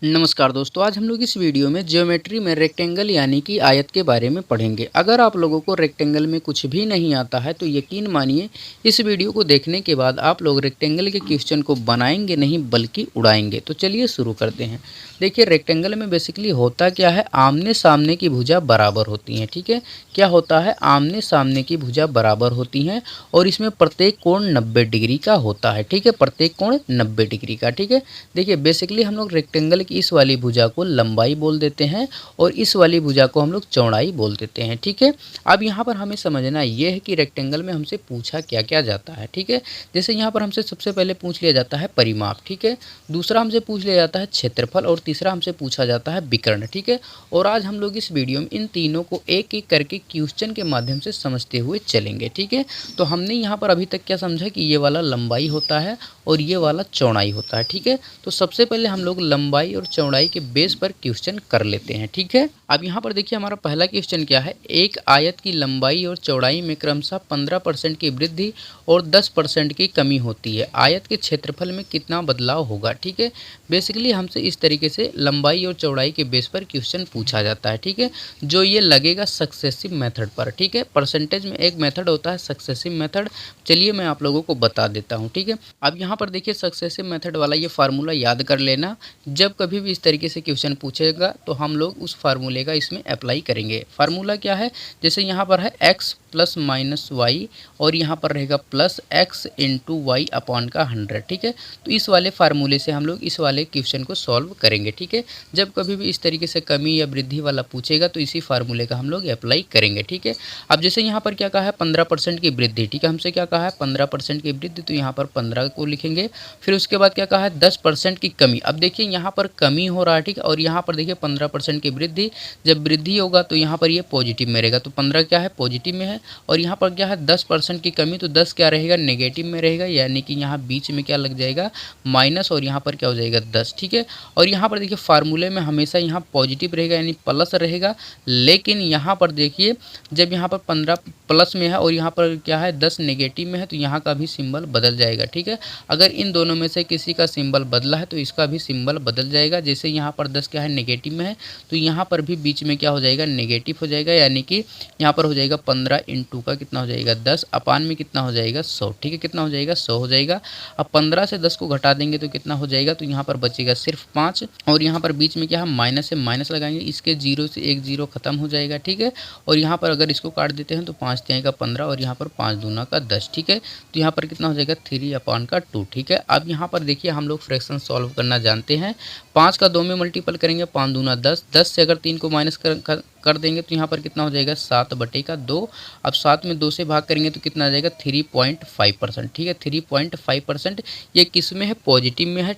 नमस्कार दोस्तों, आज हम लोग इस वीडियो में ज्योमेट्री में रेक्टेंगल यानी कि आयत के बारे में पढ़ेंगे। अगर आप लोगों को रेक्टेंगल में कुछ भी नहीं आता है तो यकीन मानिए इस वीडियो को देखने के बाद आप लोग रेक्टेंगल के क्वेश्चन को बनाएंगे नहीं बल्कि उड़ाएंगे। तो चलिए शुरू करते हैं। देखिए रेक्टेंगल में बेसिकली होता क्या है, आमने सामने की भुजा बराबर होती हैं। ठीक है, क्या होता है, आमने सामने की भुजा बराबर होती हैं और इसमें प्रत्येक कोण 90 डिग्री का होता है। ठीक है, प्रत्येक कोण 90 डिग्री का। ठीक है, देखिए बेसिकली हम लोग रेक्टेंगल इस वाली भुजा को लंबाई बोल देते हैं और इस वाली भुजा को हम लोग चौड़ाई बोल देते हैं। ठीक है, अब यहाँ पर हमें समझना ये है कि रेक्टेंगल में हमसे पूछा क्या क्या जाता है। ठीक है, जैसे यहाँ पर हमसे सबसे पहले पूछ लिया जाता है परिमाप। ठीक है, दूसरा हमसे पूछ लिया जाता है क्षेत्रफल और तीसरा हमसे पूछा जाता है विकर्ण। ठीक है, और आज हम लोग इस वीडियो में इन तीनों को एक एक करके क्वेश्चन के माध्यम से समझते हुए चलेंगे। ठीक है, तो हमने यहाँ पर अभी तक क्या समझा कि ये वाला लंबाई होता है और ये वाला चौड़ाई होता है। ठीक है, तो सबसे पहले हम लोग लंबाई और चौड़ाई के बेस पर क्वेश्चन कर लेते हैं। ठीक है, अब यहाँ पर देखिए हमारा पहला क्वेश्चन क्या है, एक आयत की लंबाई और चौड़ाई में क्रमशः 15% की वृद्धि और 10% की कमी होती है, आयत के क्षेत्रफल में कितना बदलाव होगा। ठीक है, बेसिकली हमसे इस तरीके से लंबाई और चौड़ाई के बेस पर क्वेश्चन पूछा जाता है। ठीक है, जो ये लगेगा सक्सेसिव मेथड पर। ठीक है, परसेंटेज में एक मेथड होता है सक्सेसिव मेथड, चलिए मैं आप लोगों को बता देता हूँ। ठीक है, अब यहाँ पर देखिए सक्सेसिव मेथड वाला ये फार्मूला याद कर लेना, जब कभी भी इस तरीके से क्वेश्चन पूछेगा तो हम लोग उस फार्मूले का इसमें अप्लाई करेंगे। फार्मूला क्या है, जैसे यहाँ पर है x प्लस माइनस वाई और यहाँ पर रहेगा plus x into Y upon का 100। ठीक है, तो इस वाले फार्मूले से हम लोग इस वाले क्वेश्चन को सॉल्व करेंगे। ठीक है, जब कभी भी इस तरीके से कमी या वृद्धि वाला पूछेगा तो इसी फार्मूले का हम लोग अप्लाई करेंगे। ठीक है, अब जैसे यहाँ पर क्या कहा है 15% की वृद्धि। ठीक है, हमसे क्या कहा है 15% की वृद्धि, तो यहाँ पर 15 को लिखेंगे। फिर उसके बाद क्या कहा है 10% की कमी। अब देखिए यहाँ पर कमी हो रहा है। ठीक है, और यहाँ पर देखिए 15% की वृद्धि, जब वृद्धि होगा तो यहाँ पर ये पॉजिटिव में रहेगा, तो 15 क्या है पॉजिटिव में है। और यहाँ पर क्या है 10% की कमी, तो 10 क्या रहेगा नेगेटिव में रहेगा, यानी कि यहाँ बीच में क्या लग जाएगा माइनस और यहाँ पर क्या हो जाएगा 10। ठीक है, और यहाँ पर देखिए फार्मूले में हमेशा यहाँ पॉजिटिव रहेगा यानी प्लस रहेगा, लेकिन यहाँ पर देखिए जब यहाँ पर 15 प्लस में है और यहाँ पर क्या है 10 नेगेटिव में है तो यहाँ का भी सिंबल बदल जाएगा। ठीक है, अगर इन दोनों में से किसी का सिंबल बदला है तो इसका भी सिंबल बदल जाएगा। जैसे यहाँ पर 10 क्या है नेगेटिव में है तो यहाँ पर भी बीच में क्या हो जाएगा नेगेटिव हो जाएगा, यानी कि यहाँ पर हो जाएगा 15 इंटू का कितना हो जाएगा 10 अपान में कितना हो जाएगा 100। ठीक है, कितना हो जाएगा 100 हो जाएगा। अब 15 से 10 को घटा देंगे तो कितना हो जाएगा, तो यहाँ पर बचेगा सिर्फ 5 और यहाँ पर बीच में क्या है माइनस से माइनस लगाएंगे, इसके 0 से एक 0 खत्म हो जाएगा। ठीक है, और यहाँ पर अगर इसको काट देते हैं तो 5 तिहाई का 15 और यहाँ पर 5 दूना का 10। ठीक है, तो यहाँ पर कितना हो जाएगा 3 अपान का 2। ठीक है, अब यहाँ पर देखिए हम लोग फ्रैक्शन सॉल्व करना जानते हैं। 5 का 2 में मल्टीपल करेंगे 5 दूना 10, 10 से अगर 3 को माइनस कर देंगे तो यहाँ पर कितना हो जाएगा 7/2। अब 7 में 2 से भाग करेंगे तो कितना आ जाएगा 3.5%। ठीक है, 3.5% ये किस में है पॉजिटिव में है,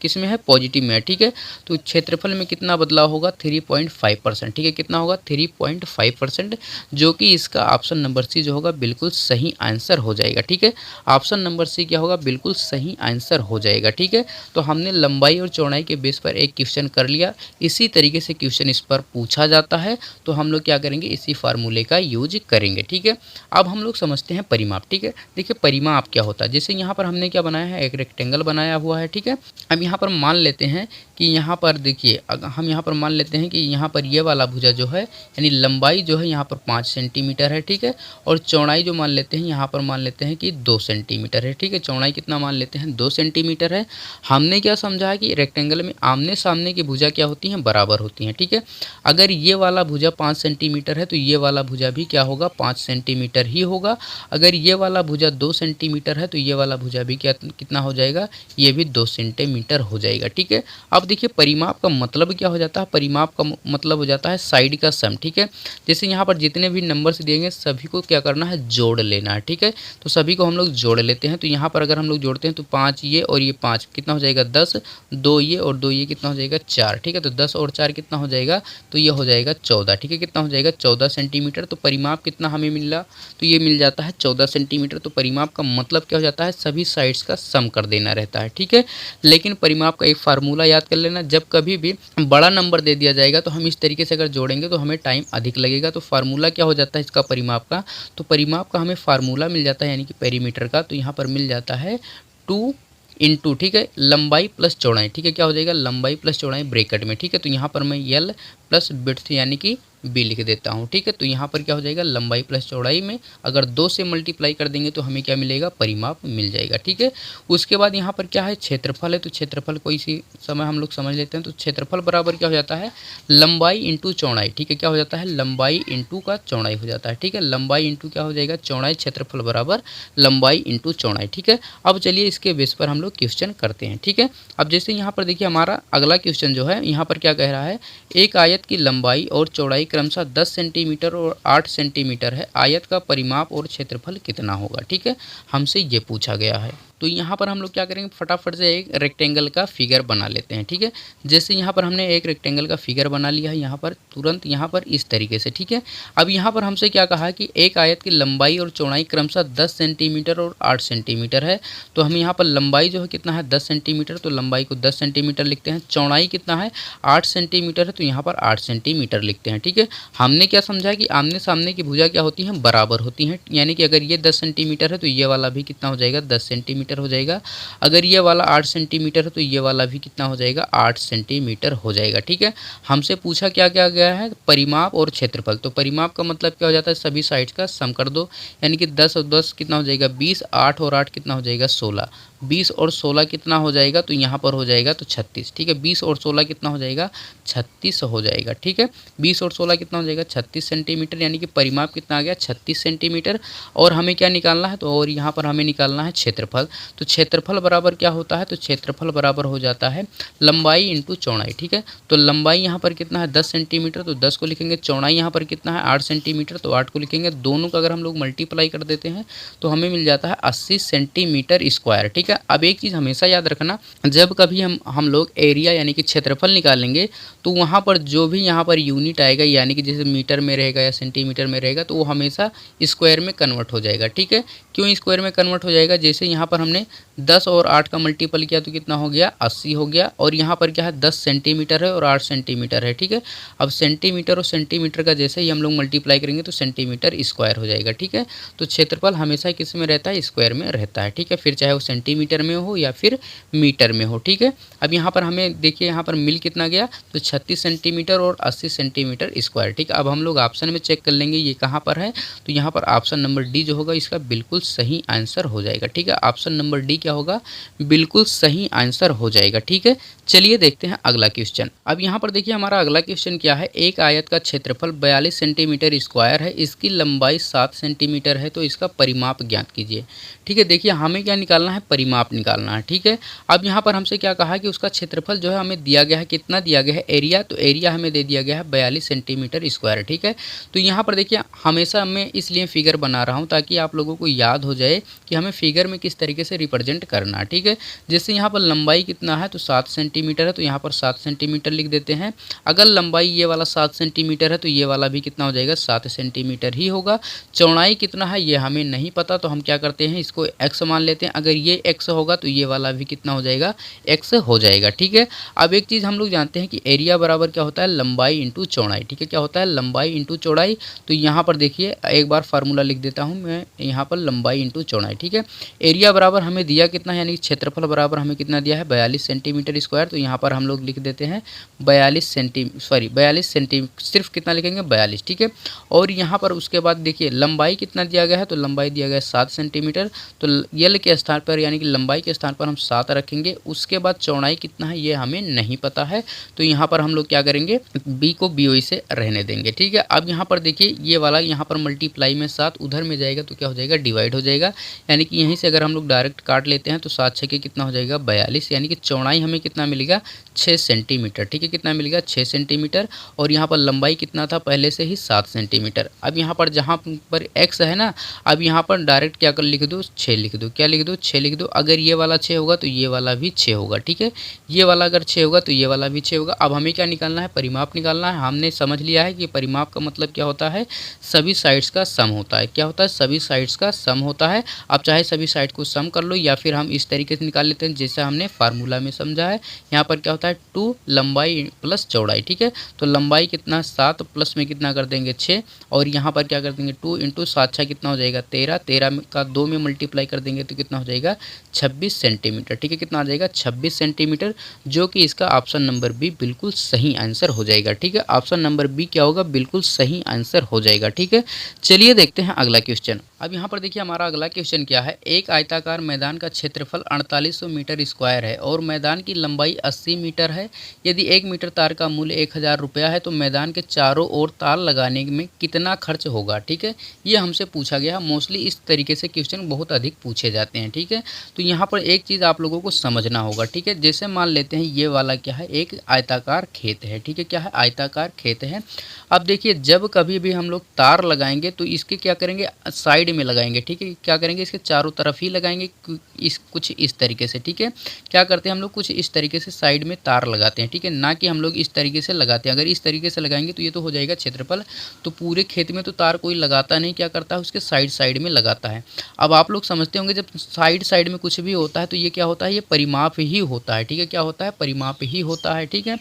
किस में है पॉजिटिव में है। ठीक है, तो क्षेत्रफल में कितना बदलाव होगा 3.5%। ठीक है, कितना होगा 3.5%, जो कि इसका ऑप्शन नंबर सी जो होगा बिल्कुल सही आंसर हो जाएगा। ठीक है, ऑप्शन नंबर सी क्या होगा बिल्कुल सही आंसर हो जाएगा। ठीक है, तो हमने लंबाई और चौड़ाई के बेस पर एक क्वेश्चन कर लिया, इसी तरीके से क्वेश्चन इस पर पूछा जाता है तो हम लोग क्या करेंगे इसी फार्मूले का यूज करेंगे। ठीक है, अब हम लोग समझते हैं परिमाप। ठीक है, देखिए परिमाप क्या होता है, जैसे यहाँ पर हमने क्या बनाया है एक रेक्टेंगल बनाया हुआ है। ठीक है, अब यहाँ पर मान लेते हैं कि यहाँ पर देखिए हम यहाँ पर मान लेते हैं कि यहाँ पर ये वाला भुजा जो है यानी लंबाई जो है यहाँ पर 5 सेंटीमीटर है। ठीक है, और चौड़ाई जो मान लेते हैं यहाँ पर मान लेते हैं कि 2 सेंटीमीटर है। ठीक है, चौड़ाई कितना मान लेते हैं 2 सेंटीमीटर है। हमने क्या समझा है कि रेक्टेंगल में आमने सामने की भुजा क्या होती हैं बराबर होती हैं। ठीक है, अगर ये वाला भुजा 5 सेंटीमीटर है तो ये वाला भुजा भी क्या होगा 5 सेंटीमीटर ही होगा। अगर ये वाला भुजा 2 सेंटीमीटर है तो ये वाला भुजा भी क्या कितना हो जाएगा, ये भी 2 सेंटीमीटर हो जाएगा। ठीक है, अब देखिए परिमाप का मतलब क्या हो जाता है, परिमाप का मतलब हो जाता है साइड का सम। ठीक है, जैसे यहाँ पर जितने भी नंबर्स दिएंगे सभी को क्या करना है जोड़ लेना है। ठीक है, तो सभी को हम लोग जोड़ लेते हैं, तो यहाँ पर अगर हम लोग जोड़ते हैं तो 5 ये और ये 5 कितना हो जाएगा 10, 2 ये और 2 ये कितना हो जाएगा 4। ठीक है, तो 10 और 4 कितना हो जाएगा, तो ये हो जाएगा 14। ठीक है, कितना हो जाएगा 14 सेंटीमीटर। तो परिमाप कितना हमें मिला, तो ये मिल जाता है 14 सेंटीमीटर। तो परिमाप का मतलब क्या हो जाता है सभी साइड्स का सम कर देना रहता है। ठीक है, लेकिन परिमाप का एक फार्मूला याद कर लेना, जब कभी भी बड़ा नंबर दे दिया जाएगा तो हम इस तरीके से अगर जोड़ेंगे तो हमें टाइम अधिक लगेगा। तो फार्मूला क्या हो जाता है इसका परिमाप का, तो परिमाप का हमें फार्मूला मिल जाता है यानी कि पेरीमीटर का, तो यहाँ पर मिल जाता है 2 इंटू, ठीक है, लंबाई प्लस चौड़ाई, ठीक है, क्या हो जाएगा लंबाई प्लस चौड़ाई ब्रैकेट में, ठीक है। तो यहाँ पर मैं यल प्लस विड्थ यानी कि बी लिख देता हूँ, ठीक है। तो यहाँ पर क्या हो जाएगा लंबाई प्लस चौड़ाई में अगर 2 से मल्टीप्लाई कर देंगे तो हमें क्या मिलेगा परिमाप मिल जाएगा, ठीक है। उसके बाद यहाँ पर क्या है क्षेत्रफल है, तो क्षेत्रफल को इसी समय हम लोग समझ लेते हैं। तो क्षेत्रफल बराबर क्या हो जाता है लंबाई इंटू चौड़ाई, ठीक है, क्या हो जाता है लंबाई इंटू का चौड़ाई हो जाता है, ठीक है। लंबाई इंटू क्या हो जाएगा चौड़ाई, क्षेत्रफल बराबर लंबाई इंटू चौड़ाई, ठीक है। अब चलिए इसके बेस पर हम लोग क्वेश्चन करते हैं, ठीक है। अब जैसे यहाँ पर देखिए हमारा अगला क्वेश्चन जो है यहाँ पर क्या कह रहा है, एक आयत की लंबाई और चौड़ाई क्रमशः 10 सेंटीमीटर और 8 सेंटीमीटर है, आयत का परिमाप और क्षेत्रफल कितना होगा, ठीक है, हमसे ये पूछा गया है। तो यहाँ पर हम लोग क्या करेंगे फटाफट से एक रेक्टेंगल का फिगर बना लेते हैं, ठीक है। जैसे यहाँ पर हमने एक रेक्टेंगल का फिगर बना लिया है यहाँ पर तुरंत यहाँ पर इस तरीके से, ठीक है। अब यहाँ पर हमसे क्या कहा कि एक आयत की लंबाई और चौड़ाई क्रमशः 10 सेंटीमीटर और 8 सेंटीमीटर है। तो हम यहाँ पर लंबाई जो है कितना है 10 सेंटीमीटर, तो लंबाई को 10 सेंटीमीटर लिखते हैं। चौड़ाई कितना है 8 सेंटीमीटर है, तो यहाँ पर 8 सेंटीमीटर लिखते हैं, ठीक है। हमने क्या समझा कि आमने सामने की भुजा क्या होती हैं बराबर होती हैं, यानी कि अगर ये 10 सेंटीमीटर है तो ये वाला भी कितना हो जाएगा 10 सेंटीमीटर हो जाएगा। अगर ये वाला 8 सेंटीमीटर है तो ये वाला भी कितना हो जाएगा 8 सेंटीमीटर हो जाएगा, ठीक है। हमसे पूछा क्या क्या गया है परिमाप और क्षेत्रफल। तो परिमाप का मतलब क्या हो जाता है सभी साइड्स का सम कर दो, यानी कि 10 और 10 कितना हो जाएगा 20, 8 और 8 कितना हो जाएगा 16, 20 और 16 कितना हो जाएगा तो यहाँ पर हो जाएगा तो 36, ठीक है। 20 और 16 कितना हो जाएगा 36 हो जाएगा, ठीक है। 20 और 16 कितना हो जाएगा 36 सेंटीमीटर, यानी कि परिमाप कितना आ गया 36 सेंटीमीटर। और हमें क्या निकालना है तो और यहाँ पर हमें निकालना है क्षेत्रफल। तो क्षेत्रफल बराबर क्या होता है तो क्षेत्रफल बराबर हो जाता है लंबाई इंटू चौड़ाई, ठीक है। तो लंबाई यहाँ पर कितना है 10 सेंटीमीटर, तो 10 को लिखेंगे। चौड़ाई यहाँ पर कितना है 8 सेंटीमीटर, तो 8 को लिखेंगे। दोनों का अगर हम लोग मल्टीप्लाई कर देते हैं तो हमें मिल जाता है 80 सेंटीमीटर स्क्वायर, ठीक है। अब एक चीज़ हमेशा याद रखना, जब कभी हम लोग एरिया यानी कि क्षेत्रफल निकालेंगे तो वहाँ पर जो भी यहाँ पर यूनिट आएगा यानी कि जैसे मीटर में रहेगा या सेंटीमीटर में रहेगा तो वो हमेशा स्क्वायर में कन्वर्ट हो जाएगा, ठीक है। क्यों स्क्वायर में कन्वर्ट हो जाएगा, जैसे यहाँ पर हमने 10 और 8 का मल्टीपल किया तो कितना हो गया 80 हो गया। और यहाँ पर क्या है 10 सेंटीमीटर है और 8 सेंटीमीटर है, ठीक है। अब सेंटीमीटर और सेंटीमीटर का जैसे ही हम लोग मल्टीप्लाई करेंगे तो सेंटीमीटर स्क्वायर हो जाएगा, ठीक है। तो क्षेत्रफल हमेशा किस में रहता है स्क्वायर में रहता है, ठीक है। फिर चाहे वो सेंटीमीटर में हो या फिर मीटर में हो, ठीक है। अब यहाँ पर हमें देखिए यहाँ पर मिल कितना गया तो 36 सेंटीमीटर और 80 सेंटीमीटर स्क्वायर, ठीक है। अब हम लोग ऑप्शन में चेक कर लेंगे ये कहाँ पर है, तो यहाँ पर ऑप्शन नंबर डी जो होगा इसका बिल्कुल सही आंसर हो जाएगा, ठीक है। ऑप्शन नंबर डी क्या होगा बिल्कुल सही आंसर हो जाएगा, ठीक है। चलिए देखते हैं अगला क्वेश्चन। अब यहाँ पर देखिए हमारा अगला क्वेश्चन क्या है, एक आयत का क्षेत्रफल 42 सेंटीमीटर स्क्वायर है, इसकी लंबाई 7 सेंटीमीटर है, तो इसका परिमाप ज्ञात कीजिए, ठीक है। देखिए हमें क्या निकालना है परिमाप निकालना है, ठीक है। अब यहाँ पर हमसे क्या कहा कि उसका क्षेत्रफल जो है हमें दिया गया है, कितना दिया गया है एरिया, तो एरिया हमें दे दिया गया है 42 सेंटीमीटर स्क्वायर, ठीक है। तो यहाँ पर देखिए हमेशा मैं इसलिए फिगर बना रहा हूँ ताकि आप लोगों को याद हो जाए कि हमें फिगर में किस तरीके से रिप्रेजेंट करना है, ठीक है। जैसे यहाँ पर लंबाई कितना है तो 7 सेंटीमीटर है, तो यहाँ पर 7 सेंटीमीटर लिख देते हैं। अगर लंबाई ये वाला 7 सेंटीमीटर है तो ये वाला भी कितना हो जाएगा 7 सेंटीमीटर ही होगा। चौड़ाई कितना है ये हमें नहीं पता, तो हम क्या करते हैं इसको x मान लेते हैं। अगर ये x होगा तो ये वाला भी कितना हो जाएगा x हो जाएगा, ठीक है। अब एक चीज़ हम लोग जानते हैं कि एरिया बराबर क्या होता है लंबाई इंटू चौड़ाई, ठीक है। क्या होता है लंबाई इंटू चौड़ाई। तो यहाँ पर देखिए एक बार फार्मूला लिख देता हूँ मैं यहाँ पर लंबाई इंटू चौड़ाई, ठीक है। एरिया बराबर हमें दिया कितना है यानी क्षेत्रफल बराबर हमें कितना दिया है 42 सेंटीमीटर स्क्वायर, तो यहाँ पर हम लोग लिख देते हैं 42 सेंटी सिर्फ कितना लिखेंगे 42, ठीक है। और यहाँ पर उसके बाद देखिए लंबाई कितना दिया गया है तो लंबाई दिया गया है 7 सेंटीमीटर, तो यल के स्थान पर यानी कि लंबाई के स्थान पर हम 7 रखेंगे। उसके बाद चौड़ाई कितना है ये हमें नहीं पता है, तो यहाँ पर हम लोग क्या करेंगे बी को बी से रहने देंगे, ठीक है। अब यहाँ पर देखिए ये वाला यहाँ पर मल्टीप्लाई में 7 उधर में जाएगा तो क्या हो जाएगा डिवाइड हो जाएगा, यानी कि यहीं से अगर हम लोग डायरेक्ट काट लेते हैं तो 7 6 के कितना हो जाएगा 42, यानी कि चौड़ाई हमें कितना मिलेगा 6 सेंटीमीटर, ठीक है। कितना मिलेगा 6 सेंटीमीटर। और यहाँ पर लंबाई कितना था पहले से ही 7 सेंटीमीटर। अब यहाँ पर जहाँ पर x है ना, अब यहाँ पर डायरेक्ट क्या कर लिख दो 6 लिख दो, क्या लिख दो 6 लिख दो। अगर ये वाला 6 होगा तो ये वाला भी 6 होगा, ठीक है। ये वाला अगर 6 होगा तो ये वाला भी 6 होगा। अब हमें क्या निकालना है परिमाप निकालना है। हमने समझ लिया है कि परिमाप का मतलब क्या होता है सभी साइड्स का सम होता है। क्या होता है सभी साइड्स का सम होता है। आप चाहे सभी साइड को सम कर लो या फिर हम इस तरीके से निकाल लेते हैं जैसे हमने फार्मूला में समझा है। यहाँ पर क्या होता है 2 लंबाई प्लस चौड़ाई, ठीक है। तो लंबाई कितना 7 प्लस में कितना कर देंगे 6, और यहाँ पर क्या कर देंगे 2 इंटू 7 6 कितना हो जाएगा 13, 13 का 2 में मल्टीप्लाई कर देंगे तो कितना हो जाएगा 26 सेंटीमीटर। ठीक है, कितना आ जाएगा 26 सेंटीमीटर, जो कि इसका ऑप्शन नंबर बी बिल्कुल सही आंसर हो जाएगा। ठीक है, ऑप्शन नंबर बी क्या होगा, बिल्कुल सही आंसर हो जाएगा। ठीक है, चलिए देखते हैं अगला क्वेश्चन। अब यहाँ पर देखिए हमारा अगला क्वेश्चन क्या है। एक आयताकार मैदान का क्षेत्रफल 4800 मीटर स्क्वायर है और मैदान की लंबाई 80 मीटर है। यदि 1 मीटर तार का मूल्य 1000 रुपया है तो मैदान के चारों ओर तार लगाने में कितना खर्च होगा। ठीक है, ये हमसे पूछा गया। मोस्टली इस तरीके से क्वेश्चन बहुत अधिक पूछे जाते हैं। ठीक है, तो यहाँ पर एक चीज़ आप लोगों को समझना होगा। ठीक है, जैसे मान लेते हैं ये वाला क्या है, एक आयताकार खेत है। ठीक है, क्या है, आयताकार खेत है। अब देखिए जब कभी भी हम लोग तार लगाएंगे तो इसके क्या करेंगे, साइड में लगाएंगे। ठीक है, क्या करेंगे, इसके चारों तरफ ही लगाएंगे, कुछ इस तरीके से। ठीक है, क्या करते हैं हम लोग, कुछ इस तरीके से साइड में तार लगाते हैं। ठीक है, ना कि हम लोग इस तरीके से लगाते हैं। अगर इस तरीके से लगाएंगे तो ये तो हो जाएगा क्षेत्रफल, तो पूरे खेत में तो तार कोई लगाता नहीं, क्या करता है, उसके साइड साइड में लगाता है। अब आप लोग समझते होंगे जब साइड साइड में कुछ भी होता है तो ये क्या होता है, ये परिमाप ही होता है। ठीक है, क्या होता है, परिमाप ही होता है। ठीक है,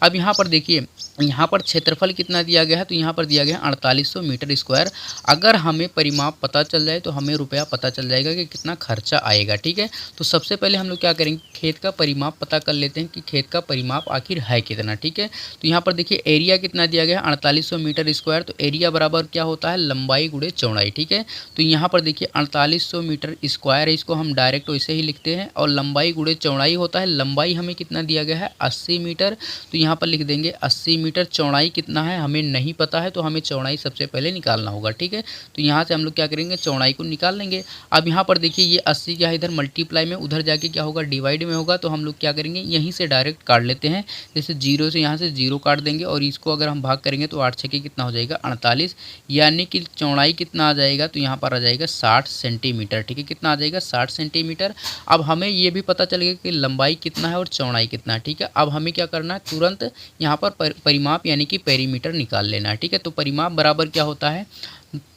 अब यहाँ पर देखिए, यहाँ पर क्षेत्रफल कितना दिया गया है, तो यहाँ पर दिया गया है 4800 मीटर स्क्वायर। अगर हमें परिमाप पता चल जाए तो हमें रुपया पता चल जाएगा कि कितना खर्चा आएगा। ठीक है, तो सबसे पहले हम लोग क्या करेंगे, खेत का परिमाप पता कर लेते हैं कि खेत का परिमाप आखिर है कितना। ठीक है, तो यहाँ पर देखिए एरिया कितना दिया गया है, 4800 मीटर स्क्वायर। तो एरिया बराबर क्या होता है, लंबाई गुणे चौड़ाई। ठीक है, तो यहाँ पर देखिए 4800 मीटर स्क्वायर है, इसको हम डायरेक्ट वैसे ही लिखते हैं, और लंबाई गुणे चौड़ाई होता है। लंबाई हमें कितना दिया गया है, 80 मीटर, तो यहाँ पर लिख देंगे 80 मीटर। चौड़ाई कितना है हमें नहीं पता है, तो हमें चौड़ाई सबसे पहले निकालना होगा। ठीक है, तो यहाँ से हम लोग क्या करेंगे, चौड़ाई को निकाल लेंगे। अब यहाँ पर देखिए ये 80 क्या है, इधर मल्टीप्लाई में, उधर जाके क्या होगा, डिवाइड में होगा। तो हम लोग क्या करेंगे, यहीं से डायरेक्ट काट लेते हैं। जैसे जीरो से यहाँ से जीरो काट देंगे और इसको अगर हम भाग करेंगे तो 8 छके कितना हो जाएगा, 48, यानी कि चौड़ाई कितना आ जाएगा, तो यहाँ पर आ जाएगा 60 सेंटीमीटर। ठीक है, कितना आ जाएगा, 60 सेंटीमीटर। अब हमें ये भी पता चल गया कि लंबाई कितना है और चौड़ाई कितना है। ठीक है, अब हमें क्या करना है, तुरंत यहाँ पर परिमाप यानी कि पेरीमीटर निकाल लेना है। ठीक है, तो परिमाप बराबर क्या होता है,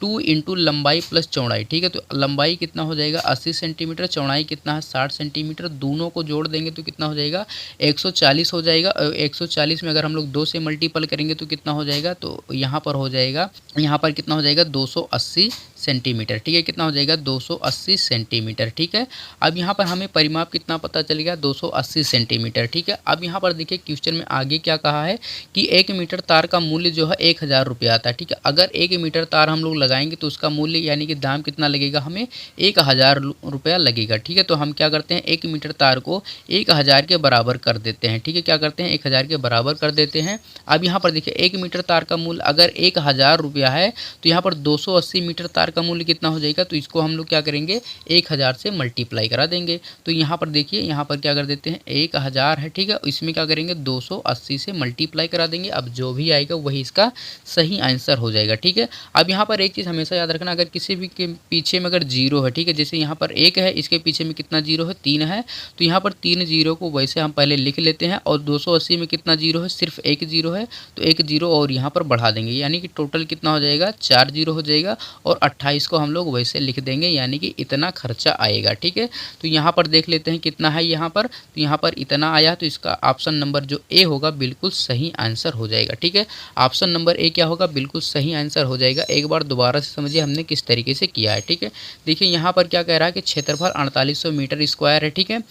2 इंटू लंबाई प्लस चौड़ाई। ठीक है, तो लंबाई कितना हो जाएगा, 80 सेंटीमीटर, चौड़ाई कितना है, 60 सेंटीमीटर। दोनों को जोड़ देंगे तो कितना हो जाएगा, 140 हो जाएगा। 140 में अगर हम लोग 2 से मल्टीपल करेंगे तो कितना हो जाएगा, तो यहाँ पर हो जाएगा, यहाँ पर कितना हो जाएगा, 280 सेंटीमीटर। ठीक है, कितना हो जाएगा, 280 सेंटीमीटर। ठीक है, अब यहाँ पर हमें परिमाप कितना पता चल गया, 280 सेंटीमीटर। ठीक है, अब यहाँ पर देखिए क्वेश्चन में आगे क्या कहा है कि 1 मीटर तार का मूल्य जो है 1000 रुपया आता है। ठीक है, अगर 1 मीटर तार हम लोग लगाएंगे तो उसका मूल्य यानी कि दाम कितना लगेगा, हमें 1000 रुपया लगेगा। ठीक है, तो हम क्या करते हैं, 1 मीटर तार को 1000 के बराबर कर देते हैं। ठीक है, क्या करते हैं, 1000 के बराबर कर देते हैं। अब यहाँ पर देखिए 1 मीटर तार का मूल्य अगर 1000 रुपया है तो यहाँ पर 280 मीटर तार का मूल्य कितना हो जाएगा, तो इसको हम लोग क्या करेंगे, 1000 से मल्टीप्लाई करा देंगे। तो यहाँ पर देखिए, यहाँ पर क्या कर देते हैं, 1000 है। ठीक है, इसमें क्या करेंगे, 280 से मल्टीप्लाई करा देंगे। अब जो भी आएगा वही इसका सही आंसर हो जाएगा। ठीक है, अब यहाँ पर एक चीज़ हमेशा याद रखना, अगर किसी भी के पीछे में अगर जीरो है, ठीक है, जैसे यहाँ पर 1 है, इसके पीछे में कितना जीरो है, 3 है, तो यहाँ पर 3 जीरो को वैसे हम पहले लिख लेते हैं। और 280 में कितना जीरो है, सिर्फ 1 जीरो है, तो 1 जीरो और यहाँ पर बढ़ा देंगे, यानी कि टोटल कितना हो जाएगा, 4 जीरो हो जाएगा। और 28 को हम लोग वैसे लिख देंगे, यानी कि इतना खर्चा आएगा। ठीक है, तो यहाँ पर देख लेते हैं कितना है यहाँ पर, तो यहाँ पर इतना आया, तो इसका ऑप्शन नंबर जो ए होगा बिल्कुल सही आंसर हो जाएगा। ठीक है, ऑप्शन नंबर ए क्या होगा, बिल्कुल सही आंसर हो जाएगा। एक बार दोबारा से समझिए हमने किस तरीके से किया है। ठीक है, देखिए यहाँ पर क्या कह रहा है कि क्षेत्रफल 4800 मीटर स्क्वायर है। ठीक है,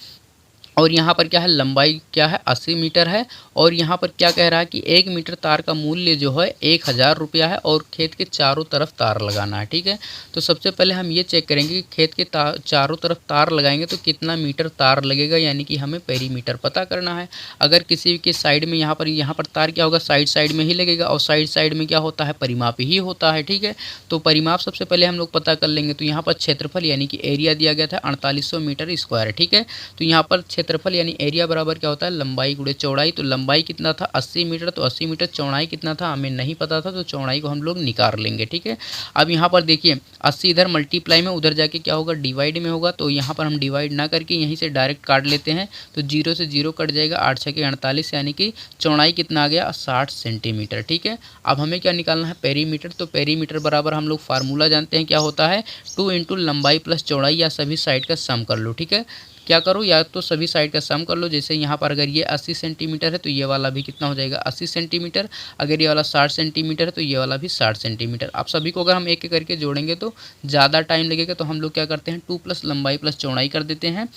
और यहाँ पर क्या है, लंबाई क्या है, 80 मीटर है। और यहाँ पर क्या कह रहा है कि 1 मीटर तार का मूल्य जो है 1000 रुपया है और खेत के चारों तरफ तार लगाना है। ठीक है, तो सबसे पहले हम ये चेक करेंगे कि खेत के चारों तरफ तार लगाएंगे तो कितना मीटर तार लगेगा, यानी कि हमें पेरीमीटर पता करना है। अगर किसी के साइड में यहाँ पर तार क्या होगा, साइड साइड में ही लगेगा, और साइड साइड में क्या होता है, परिमाप ही होता है। ठीक है, तो परिमाप सबसे पहले हम लोग पता कर लेंगे। तो यहाँ पर क्षेत्रफल यानी कि एरिया दिया गया था 4800 मीटर स्क्वायर। ठीक है, तो यहाँ पर क्षेत्रफल यानी एरिया बराबर क्या होता है, लंबाई गुणे चौड़ाई। तो लंबाई कितना था, 80 मीटर, तो 80 मीटर। चौड़ाई कितना था हमें नहीं पता था, तो चौड़ाई को हम लोग निकाल लेंगे। ठीक है, अब यहाँ पर देखिए 80 इधर मल्टीप्लाई में, उधर जाके क्या होगा, डिवाइड में होगा। तो यहाँ पर हम डिवाइड ना करके यहीं से डायरेक्ट काट लेते हैं, तो जीरो से जीरो कट जाएगा, 8 छके 48, यानी कि चौड़ाई कितना आ गया, 60 सेंटीमीटर। ठीक है, अब हमें क्या निकालना है, पेरीमीटर। तो पेरीमीटर बराबर हम लोग फार्मूला जानते हैं क्या होता है, 2 इंटू लंबाई प्लस चौड़ाई, या सभी साइड का सम कर लो। ठीक है, क्या करो, या तो सभी साइड का सम कर लो। जैसे यहाँ पर अगर ये 80 सेंटीमीटर है तो ये वाला भी कितना हो जाएगा 80 सेंटीमीटर, अगर ये वाला 60 सेंटीमीटर है तो ये वाला भी 60 सेंटीमीटर। आप सभी को अगर हम एक एक करके जोड़ेंगे तो ज़्यादा टाइम लगेगा, तो हम लोग क्या करते हैं 2 प्लस लंबाई प्लस चौड़ाई कर देते हैं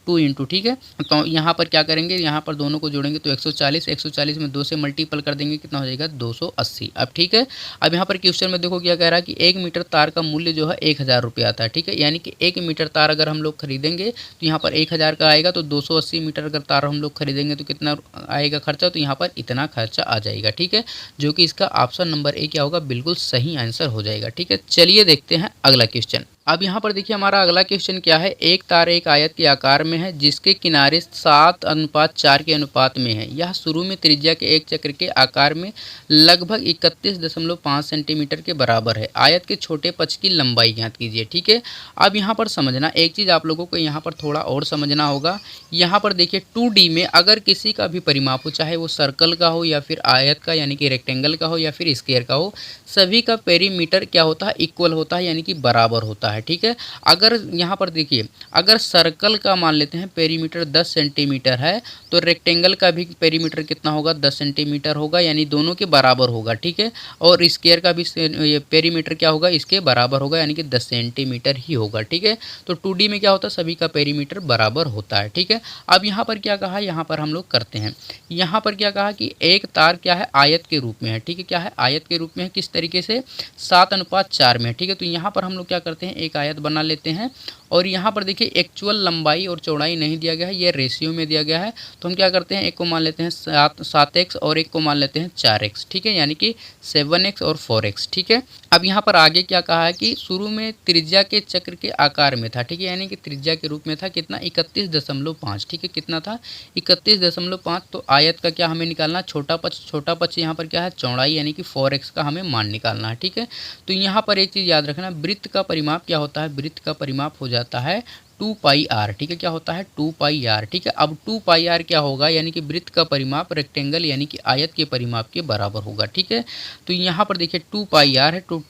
2 इंटू, ठीक है। तो यहाँ पर क्या करेंगे, यहाँ पर दोनों को जोड़ेंगे तो 140, 140 में 2 से मल्टीपल कर देंगे, कितना हो जाएगा 280। अब ठीक है, अब यहाँ पर क्वेश्चन में देखो क्या कह रहा है कि 1 मीटर तार का मूल्य जो है 1000 रुपये आता है, ठीक है। यानी कि 1 मीटर तार अगर हम लोग खरीदेंगे तो यहाँ पर 1000 का आएगा, तो 280 मीटर अगर तार हम लोग खरीदेंगे तो कितना आएगा खर्चा, तो यहाँ पर इतना खर्चा आ जाएगा, ठीक है। जो कि इसका ऑप्शन नंबर ए क्या होगा, बिल्कुल सही आंसर हो जाएगा, ठीक है। चलिए देखते हैं अगला क्वेश्चन। अब यहाँ पर देखिए हमारा अगला क्वेश्चन क्या है, एक तार एक आयत के आकार में है जिसके किनारे 7:4 के अनुपात में है। यह शुरू में त्रिज्या के एक चक्र के आकार में लगभग 31.5 सेंटीमीटर के बराबर है। आयत के छोटे पक्ष की लंबाई ज्ञात कीजिए, ठीक है। अब यहाँ पर समझना एक चीज़, आप लोगों को यहाँ पर थोड़ा और समझना होगा। यहाँ पर देखिए 2D में अगर किसी का भी परिमाप हो, चाहे वो सर्कल का हो या फिर आयत का यानी कि रेक्टेंगल का हो या फिर स्क्वायर का हो, सभी का पेरीमीटर क्या होता है, इक्वल होता है, यानी कि बराबर होता है, ठीक है। अगर यहाँ पर देखिए अगर सर्कल का मान लेते हैं पेरीमीटर 10 सेंटीमीटर है, तो रेक्टेंगल का भी पेरीमीटर कितना होगा 10 सेंटीमीटर होगा, यानी दोनों के बराबर होगा, ठीक है। और स्क्वायर का भी पेरीमीटर क्या होगा, इसके बराबर होगा, यानी कि 10 सेंटीमीटर ही होगा, ठीक है। तो 2D में क्या होता है, सभी का पेरीमीटर बराबर होता है, ठीक है। अब यहाँ पर क्या कहा, यहाँ पर हम लोग करते हैं, यहाँ पर क्या कहा कि एक तार क्या है आयत के रूप में है, ठीक है। क्या है, आयत के रूप में है, किस तरीके से 7:4 में, ठीक है। तो यहाँ पर हम लोग क्या करते हैं, एक आयत बना लेते हैं, और यहाँ पर देखिए एक्चुअल लंबाई और चौड़ाई नहीं दिया गया है, ये रेशियो में दिया गया है। तो हम क्या करते हैं, एक को मान लेते हैं 7x और एक को मान लेते हैं 4x, ठीक है, यानी कि 7x और 4x, ठीक है। अब यहाँ पर आगे क्या कहा है कि शुरू में त्रिज्या के चक्र के आकार में था, ठीक है, यानी कि त्रिज्या के रूप में था कितना 31.5, ठीक है, कितना था 31.5। तो आयत का क्या हमें निकालना, छोटा पक्ष यहाँ पर क्या है चौड़ाई, यानी कि 4x का हमें मान निकालना है, ठीक है। तो यहाँ पर एक चीज़ याद रखना, वृत्त का परिमाप क्या होता है, वृत्त का परिमाप हो जाता है 2πr, ठीक है। क्या होता है 2πr, ठीक है। अब 2πr क्या होगा, यानी कि वृत्त का परिमाप रेक्टेंगल यानी कि आयत के परिमाप के बराबर होगा, ठीक है। तो यहाँ पर देखिए 2πr है, तो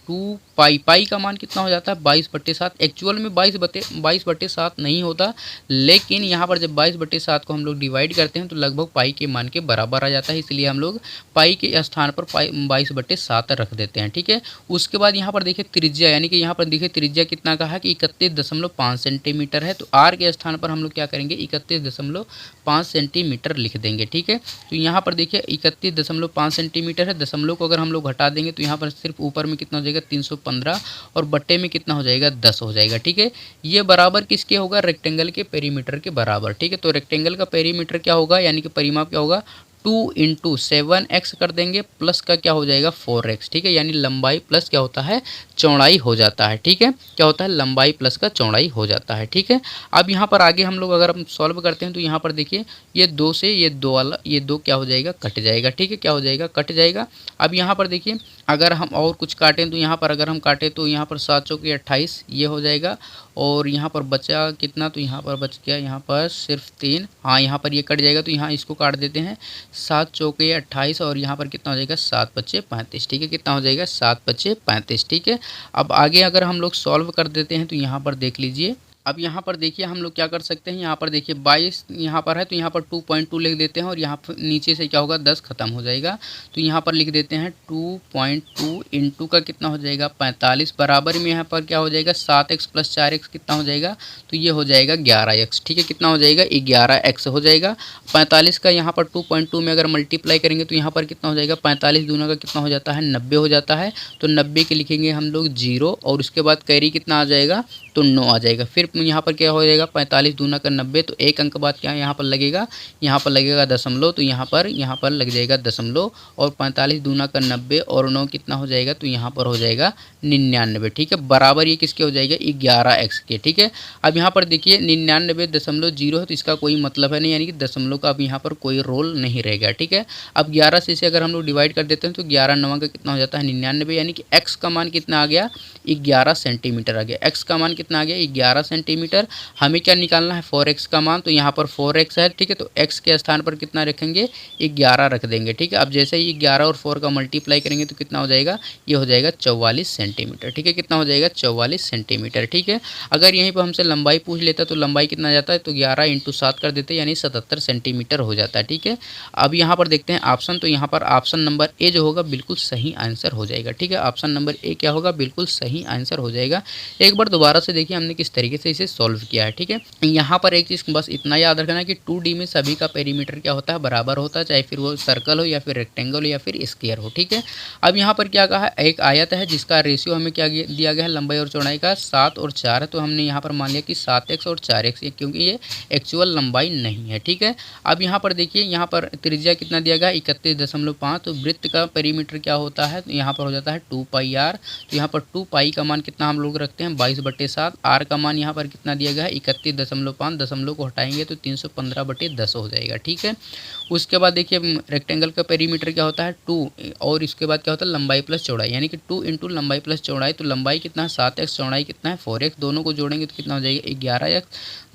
2π का मान कितना हो जाता है 22/7। एक्चुअल में 22/7 नहीं होता, लेकिन यहाँ पर जब 22/7 को हम लोग डिवाइड करते हैं तो लगभग पाई के मान के बराबर आ जाता है, इसलिए हम लोग पाई के स्थान पर 22/7 रख देते हैं, ठीक है। उसके बाद यहाँ पर देखिए त्रिज्या, यानी कि यहाँ पर देखिए त्रिज्या कितना का है कि 31.5 सेंटीमीटर है, तो r के स्थान पर हम लोग क्या करेंगे 31.5 सेंटीमीटर लिख देंगे, ठीक है। तो यहाँ पर देखिए 31.5 सेंटीमीटर है, दशमलव को अगर हम लोग हटा देंगे तो यहाँ पर सिर्फ ऊपर में कितना हो जाएगा 315 और बट्टे में कितना हो जाएगा 10 हो जाएगा, ठीक है। ये बराबर किसके होगा, रेक्टेंगल के पेरीमीटर के बराबर, ठीक है। तो रेक्टेंगल का पेरीमीटर क्या होगा, यानी कि परिमाप क्या होगा 2 इंटू 7x कर देंगे, प्लस का क्या हो जाएगा 4x, ठीक है। यानी लंबाई प्लस क्या होता है चौड़ाई हो जाता है, ठीक है। क्या होता है, लंबाई प्लस का चौड़ाई हो जाता है, ठीक है। अब यहाँ पर आगे हम लोग अगर हम सॉल्व करते हैं तो यहाँ पर देखिए ये 2 से ये 2 वाला ये 2 क्या हो जाएगा कट जाएगा, ठीक है। क्या हो जाएगा, कट जाएगा। अब यहाँ पर देखिए अगर हम और कुछ काटें तो यहाँ पर अगर हम काटें तो यहाँ पर 7 चौके 28 ये हो जाएगा, और यहाँ पर बचा कितना, तो यहाँ पर बच गया यहाँ पर सिर्फ 3, हाँ यहाँ पर ये कट जाएगा, तो यहाँ इसको काट देते हैं 7 चौके 28 और यहाँ पर कितना हो जाएगा 7×5 35, ठीक है। कितना हो जाएगा 7×5 35, ठीक है। अब आगे अगर हम लोग सॉल्व कर देते हैं तो यहाँ पर देख लीजिए, अब यहाँ पर देखिए हम लोग क्या कर सकते हैं, यहाँ पर देखिए 22 यहाँ पर है तो यहाँ पर 2.2 लिख देते हैं, और यहाँ पर नीचे से क्या होगा 10 खत्म हो जाएगा, तो यहाँ पर लिख देते हैं 2.2 इंटू का कितना हो जाएगा 45, बराबर में यहाँ पर क्या हो जाएगा 7x प्लस 4x कितना हो जाएगा, तो ये हो जाएगा 11x, ठीक है। कितना हो जाएगा 11x हो जाएगा। 45 का यहाँ पर 2.2 में अगर मल्टीप्लाई करेंगे तो यहाँ पर कितना हो जाएगा 45 दूना का कितना हो जाता है 90 हो जाता है, तो 90 के लिखेंगे हम लोग 0, और उसके बाद कैरी कितना आ जाएगा तो 9 आ जाएगा। फिर यहाँ पर क्या हो जाएगा 45 दूना का 90, तो एक अंक बाद क्या यहाँ पर लगेगा, यहाँ पर लगेगा दशमलव, तो यहाँ पर लग जाएगा दशमलव, और 45 दूना का 90 और 9 कितना हो जाएगा, तो यहाँ पर हो जाएगा 99, ठीक है। बराबर ये किसके हो जाएगा 11x के, ठीक है। अब यहाँ पर देखिए 99.0 है, तो इसका कोई मतलब है नहीं, यानी कि दशमलव का अब यहाँ पर कोई रोल नहीं रहेगा, ठीक है। अब 11 से इसे अगर हम लोग डिवाइड कर देते हैं तो 11 9 का कितना हो जाता है 99, यानी कि x का मान कितना आ गया 11 सेंटीमीटर आ गया। x का मान कितना आ गया 11 सेंटीमीटर। सेंटीमीटर। हमें क्या निकालना है 4x का मान, तो यहाँ पर 4x है, ठीक है। तो x के स्थान पर कितना रखेंगे 11 रख देंगे, ठीक है। अब जैसे ही 11 और 4 का मल्टीप्लाई करेंगे तो कितना हो जाएगा, ये हो जाएगा 44 सेंटीमीटर, ठीक है। कितना हो जाएगा 44 सेंटीमीटर, ठीक है। अगर यहीं पर हमसे लंबाई पूछ लेता तो लंबाई कितना जाता है, तो 11 × 7 कर देते यानी 77 सेंटीमीटर हो जाता है, ठीक है। अब यहाँ पर देखते हैं ऑप्शन, तो यहाँ पर ऑप्शन नंबर ए जो होगा बिल्कुल सही आंसर हो जाएगा, ठीक है। ऑप्शन नंबर ए क्या होगा, बिल्कुल सही आंसर हो जाएगा। एक बार दोबारा से देखिए हमने किस तरीके से इसे सॉल्व किया है, ठीक है। यहाँ पर एक चीज़ बस इतना याद रखना है कि 2D में सभी का पेरीमीटर क्या होता है, बराबर होता है, चाहे फिर वो सर्कल हो या फिर रेक्टेंगल हो या फिर स्क्वायर हो, ठीक है। अब यहाँ पर क्या कहा है, एक आयत है जिसका रेशियो हमें क्या दिया गया है, लंबाई और चौड़ाई का 7 और 4 है। तो हमने यहाँ पर मान लिया कि 7x और 4x, क्योंकि ये एक्चुअल लंबाई नहीं है, ठीक है। अब यहाँ पर देखिए, यहाँ पर त्रिज्या कितना दिया गया 31.5। तो वृत्त का पेरीमीटर क्या होता है, तो यहाँ पर हो जाता है 2πr। तो यहाँ पर 2π का मान कितना हम लोग रखते हैं 22/7। r का मान यहाँ पर कितना दिया गया है 31.5, दशमलव को हटाएंगे तो 315/10 हो जाएगा, ठीक है। उसके बाद देखिए रेक्टेंगल का पेरीमीटर क्या होता है 2, और इसके बाद क्या होता है लंबाई प्लस चौड़ाई, यानी कि 2 × लंबाई प्लस चौड़ाई। तो लंबाई कितना है 7x, चौड़ाई कितना है 4x, दोनों को जोड़ेंगे तो कितना हो जाएगा 11x।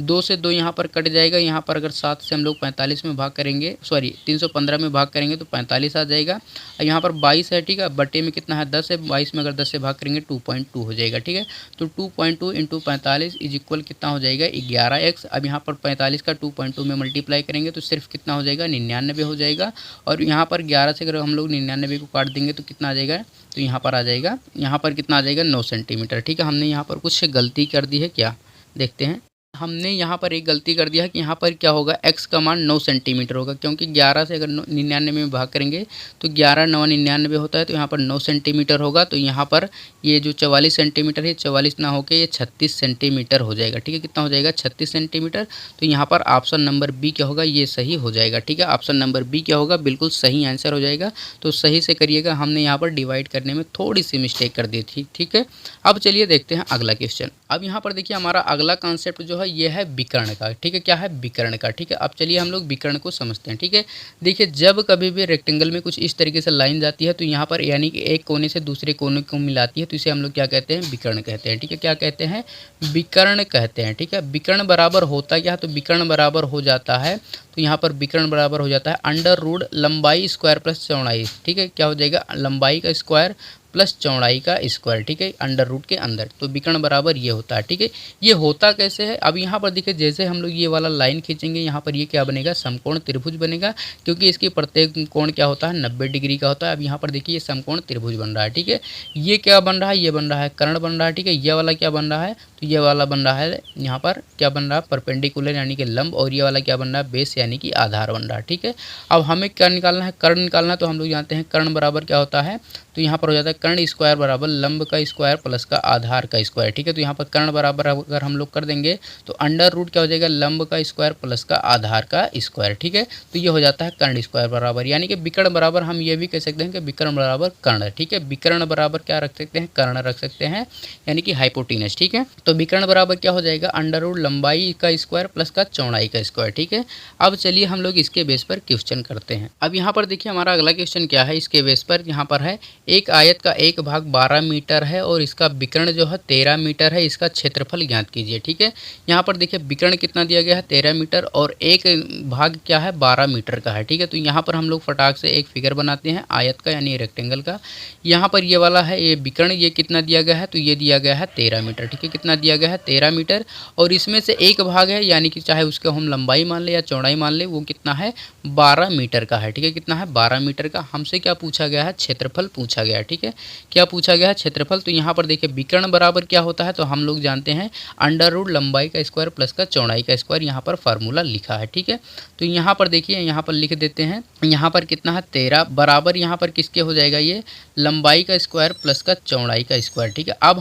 2 से 2 यहाँ पर कट जाएगा, यहाँ पर अगर 7 से हम लोग 45 में भाग करेंगे, सॉरी 315 में भाग करेंगे तो 45 आ जाएगा। यहाँ पर 22 है, ठीक है। बटे में कितना है 10 है, 22 में अगर 10 से भाग करेंगे 2.2 हो जाएगा, ठीक है। तो 2.2 × 45 इज इक्वल कितना हो जाएगा 11x। अब यहाँ पर 45 का 2.2 में मल्टीप्लाई करेंगे तो सिर्फ कितना हो जाएगा 99 हो जाएगा। और यहाँ पर 11 से अगर हम लोग 99 को काट देंगे तो कितना आ जाएगा, तो यहाँ पर आ जाएगा, यहाँ पर कितना आ जाएगा 9 सेंटीमीटर, ठीक है। हमने यहाँ पर कुछ गलती कर दी है क्या, देखते हैं। हमने यहाँ पर एक गलती कर दिया है कि यहाँ पर क्या होगा x का मान 9 सेंटीमीटर होगा, क्योंकि 11 से अगर 99 में भाग करेंगे तो 11 × 9 99 होता है। तो यहाँ पर 9 सेंटीमीटर होगा। तो यहाँ पर ये जो 44 सेंटीमीटर है 44 ना होकर ये 36 सेंटीमीटर हो जाएगा, ठीक है। कितना हो जाएगा 36 सेंटीमीटर। तो यहाँ पर ऑप्शन नंबर बी क्या होगा, ये सही हो जाएगा, ठीक है। ऑप्शन नंबर बी क्या होगा, बिल्कुल सही आंसर हो जाएगा। तो सही से करिएगा, हमने यहाँ पर डिवाइड करने में थोड़ी सी मिस्टेक कर दी थी, ठीक है। अब चलिए देखते हैं अगला क्वेश्चन। अब यहाँ पर देखिए हमारा अगला कॉन्सेप्ट जो है ये है विकर्ण का, ठीक है। क्या है विकर्ण का, ठीक है। अब चलिए हम लोग विकर्ण को समझते हैं, ठीक है। देखिए जब कभी भी रेक्टेंगल में कुछ इस तरीके से लाइन जाती है तो यहाँ पर यानी कि एक कोने से दूसरे कोने को मिलाती है, तो इसे हम लोग क्या कहते हैं विकर्ण कहते हैं, ठीक है। क्या कहते हैं विकर्ण कहते हैं, ठीक है। विकर्ण बराबर होता क्या है, तो विकर्ण बराबर हो जाता है, तो यहाँ पर विकर्ण बराबर हो जाता है √ लंबाई स्क्वायर प्लस चौड़ाई, ठीक है। क्या हो जाएगा लंबाई का स्क्वायर प्लस चौड़ाई का स्क्वायर, ठीक है, √ के अंदर। तो विकर्ण बराबर ये होता है, ठीक है। ये होता कैसे है, अब यहाँ पर देखिए जैसे हम लोग ये वाला लाइन खींचेंगे यहाँ पर ये क्या बनेगा समकोण त्रिभुज बनेगा, क्योंकि इसकी प्रत्येक कोण क्या होता है 90 डिग्री का होता है। अब यहाँ पर देखिए ये समकोण त्रिभुज बन रहा है, ठीक है। ये क्या बन रहा है, ये बन रहा है कर्ण बन रहा है, ठीक है। ये वाला क्या बन रहा है, तो ये वाला बन रहा है यहाँ पर क्या बन रहा है परपेंडिकुलर यानी कि लंब, और ये वाला क्या बन रहा है बेस यानी कि आधार बन रहा है, ठीक है। अब हमें क्या निकालना है कर्ण निकालना है, तो हम लोग जानते हैं कर्ण बराबर क्या होता है, तो यहाँ पर हो जाता है कर्ण स्क्वायर बराबर लंब का स्क्वायर प्लस का आधार का स्क्वायर, ठीक है। तो यहाँ पर कर्ण बराबर अगर हम लोग कर देंगे तो √ क्या हो जाएगा लंब का स्क्वायर प्लस का आधार का स्क्वायर, ठीक है। तो ये हो जाता है कर्ण स्क्वायर बराबर, यानी कि विकर्ण बराबर हम ये भी कह सकते हैं कि विकर्ण बराबर कर्ण, ठीक है। विकर्ण बराबर क्या रख सकते हैं कर्ण रख सकते हैं, यानी कि हाइपोटेनस, ठीक है। तो विकर्ण बराबर क्या हो जाएगा √ लंबाई का स्क्वायर प्लस का चौड़ाई का स्क्वायर, ठीक है। अब चलिए हम लोग इसके बेस पर क्वेश्चन करते हैं। अब यहाँ पर देखिए हमारा अगला क्वेश्चन क्या है, इसके बेस पर यहाँ पर है एक आयत का एक भाग 12 मीटर है और इसका विकर्ण जो है 13 मीटर है, इसका क्षेत्रफल ज्ञात कीजिए, ठीक है। यहाँ पर देखिए विकर्ण कितना दिया गया है 13 मीटर और एक भाग क्या है 12 मीटर का है, ठीक है। तो यहाँ पर हम लोग फटाक से एक फिगर बनाते हैं आयत का यानी रेक्टेंगल का। यहाँ पर ये वाला है ये विकर्ण, ये कितना दिया गया है, तो ये दिया गया है 13 मीटर, ठीक है। कितना दिया गया है 13 मीटर, और इसमें से एक भाग है यानी कि चाहे उसको हम लंबाई मान ले या चौड़ाई मान ले, वो कितना है 12 मीटर का है, ठीक है। कितना है 12 मीटर का। हमसे क्या पूछा गया है क्षेत्रफल पूछा गया है, ठीक है। क्या पूछा गया है क्षेत्रफल। तो यहाँ पर देखिए विकर्ण बराबर क्या होता है, तो हम लोग जानते हैं √ लंबाई का स्क्वायर प्लस का चौड़ाई का स्क्वायर, यहाँ पर फार्मूला लिखा है, ठीक है। तो यहाँ पर देखिए यहाँ पर लिख देते हैं, यहाँ पर कितना है 13 बराबर यहाँ पर किसके हो जाएगा ये लंबाई का स्क्वायर प्लस का चौड़ाई का स्क्वायर, ठीक है। अब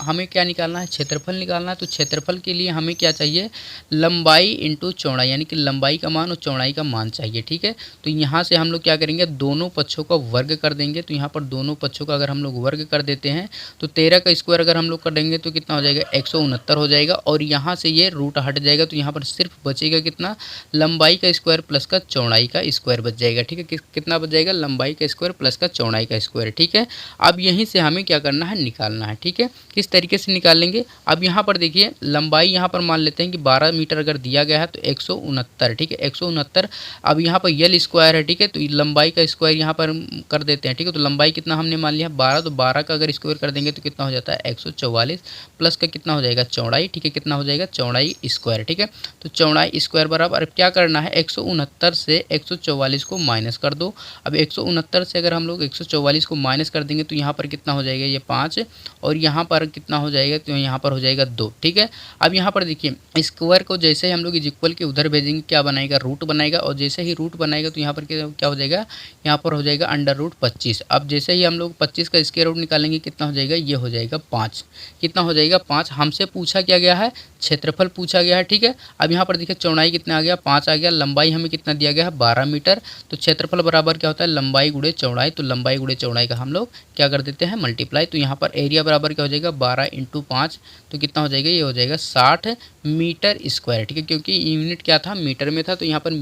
हमें क्या निकालना है क्षेत्रफल निकालना है। तो क्षेत्रफल के लिए हमें क्या चाहिए लंबाई × चौड़ाई, यानी कि लंबाई का मान और चौड़ाई का मान चाहिए, ठीक है। तो यहाँ से हम लोग क्या करेंगे दोनों पक्षों का वर्ग कर देंगे। तो यहाँ पर दोनों पक्षों का अगर हम लोग वर्ग कर देते हैं तो 13 का स्क्वायर अगर हम लोग कर देंगे तो कितना हो जाएगा 169 हो जाएगा। और यहाँ से ये रूट हट जाएगा तो यहाँ पर सिर्फ बचेगा कितना, लंबाई का स्क्वायर प्लस का चौड़ाई का स्क्वायर बच जाएगा। ठीक है, कितना बच जाएगा, लंबाई का स्क्वायर प्लस का चौड़ाई का स्क्वायर। ठीक है, अब यहीं से हमें क्या करना है, निकालना है। ठीक है, किस तरीके से निकालेंगे, अब यहाँ पर देखिए लंबाई यहाँ पर मान लेते हैं कि 12 मीटर अगर दिया गया है तो 169। ठीक है, 169। अब यहाँ पर यल स्क्वायर है। ठीक है, तो लंबाई का स्क्वायर यहाँ पर कर देते हैं। ठीक है, तो लंबाई कितना हमने मान लिया 12, तो 12 का अगर स्क्वायर कर देंगे तो कितना हो जाता है 144 प्लस का कितना हो जाएगा चौड़ाई। ठीक है, कितना हो जाएगा चौड़ाई स्क्वायर। ठीक है, तो चौड़ाई स्क्वायर बराबर अब क्या करना है, 169 से 144 को माइनस कर दो। अब 169 से अगर हम लोग 144 को माइनस कर देंगे तो यहाँ पर कितना हो जाएगा, ये 5, और यहाँ पर कितना हो जाएगा, तो यहाँ पर हो जाएगा 2। ठीक है, अब यहाँ पर देखिए स्क्वायर को जैसे ही हम लोग इज इक्वल के उधर भेजेंगे क्या बनाएगा, रूट बनाएगा, और जैसे ही रूट बनाएगा तो यहाँ पर क्या हो जाएगा, यहाँ पर हो जाएगा अंडर रूट 25। अब जैसे ही हम लोग 25 का स्क्वायर रूट निकालेंगे कितना हो जाएगा, ये हो जाएगा 5। कितना हो जाएगा 5। हमसे पूछा क्या गया है, क्षेत्रफल पूछा गया है। ठीक है, अब यहाँ पर देखिए चौड़ाई कितना आ गया, 5 आ गया, लंबाई हमें कितना दिया गया है 12 मीटर, तो क्षेत्रफल बराबर क्या होता है, लंबाई गुणे चौड़ाई, तो लंबाई गुणे चौड़ाई का हम लोग क्या कर देते हैं, मल्टीप्लाई। तो यहाँ पर एरिया बराबर क्या हो जाएगा 12 × 5, तो कितना हो जाएगा, ये हो जाएगा 60 मीटर स्क्वायर। ठीक है, क्योंकि यूनिट क्या था, मीटर में था, तो यहाँ पर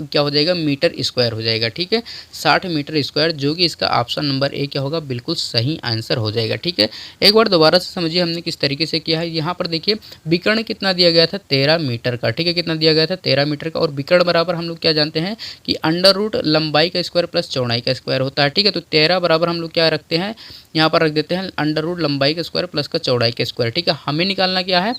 क्या हो जाएगा, मीटर स्क्वायर हो जाएगा। ठीक है, 60 मीटर स्क्वायर, जो कि इसका ऑप्शन नंबर ए क्या होगा, बिल्कुल सही आंसर हो जाएगा। ठीक है, एक बार दोबारा से समझिए हमने किस तरीके से किया है। यहाँ पर देखिए विकर्ण कितना दिया गया था, 13 मीटर का। ठीक है, कितना दिया गया था 13 मीटर का, और विकर्ण बराबर हम लोग क्या जानते हैं कि अंडर रूट लंबाई का स्क्वायर प्लस चौड़ाई का स्क्वायर होता है। ठीक है, तो 13 बराबर हम लोग क्या रखते हैं, यहाँ पर रख देते हैं अंडर रूट लंबाई का स्क्वायर प्लस का चौड़ाई का स्क्वायर। ठीक है, हमें निकालना क्या है,